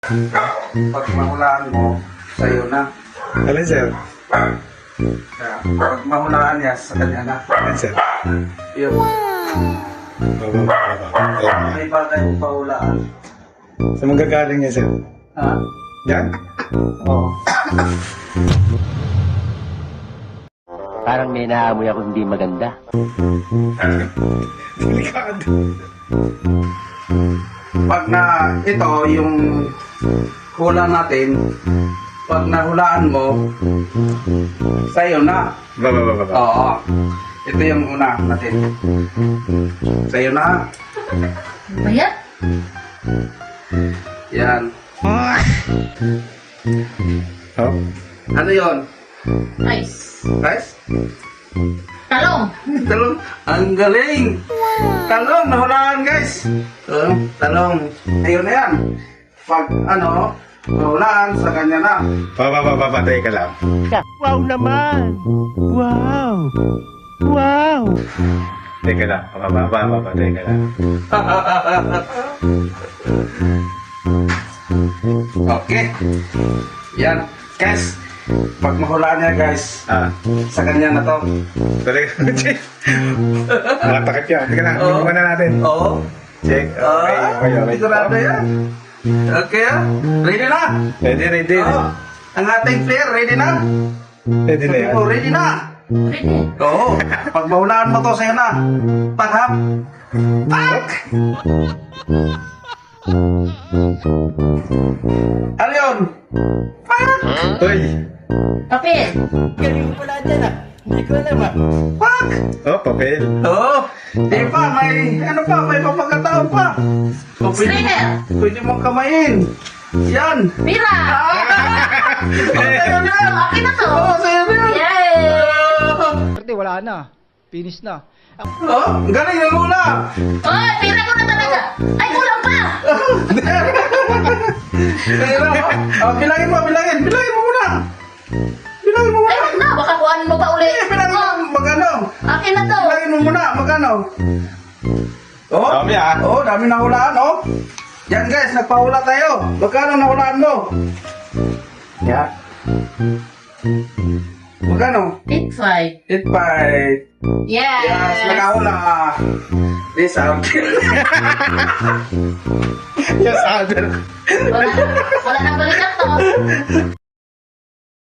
Pag mahulaan mo, sa'yo na. Alin, sir? Kaya, pag mahulaan niya, sa kanya na. Alin, sir? Yun. May bagay kong pahulaan. Saan magagaling niya, sir? Ha? Yan? Oo. Parang may naamoy ako hindi maganda. Delikado. Pag na, ito, yung hula natin, pag nahulaan mo, sa'yo na. Baba. Oo. Ito yung una natin. Sa'yo na. Bayat? Yan. Oh? Ano yon? Ice. Guys? Talong. Talong. Ang galing. Talong. Nahulaan, guys. Talong. Ayun na yan. Pag, nahulaan, sa kanya na. Baba, teka lang. Wow naman! Wow! Wow! Teka lang. Baba, teka lang. Okay. Yan. Guys, pag mahulaan niya, guys, sa kanya na to. Talaga, check. Mga takip yan. Teka lang, Oo. muna natin. Oo. Check. Okay. Sigurado yan. Okay, ready na? Ready. Oo. Ang ating player, ready na? Ready na Sabi yan. mo, ready na? Ready? Oo. Pag mahulaan mo to, sa'yo na. Paghap. Pak! Ano yun? Pak! Uy! Papel. Galing mo pala dyan ah! Hindi ko alam ah! Pak! Oh, papel. Oo. Di pa, may papagkataon pa. O, Strainer. pwede mong kamayin. Yan. Pira. Sa'yo na yan. Akin na to. Oo, sa'yo na yan. Yay! Wala na. Finish na. Oh, galing na muna. Oy, pira ko na talaga. Ay, kulang pa. Sa'yo na. Oh, bilangin mo muna. Bilangin mo Ay, muna. wag na. Baka kuhanin mo pa uli. Bilangin mo, magkano? Akin na to. Bilangin mo muna, magkano? Oh, Dami, ah. Oh, dami na hulaan, oh. Yan guys, nagpahula tayo. Magkano nahulaan mo? Yan. Magkano? 8-5. 8-5. Yes. Yes, nakahula. This out. Yes, Albert. Wala nang balikat to.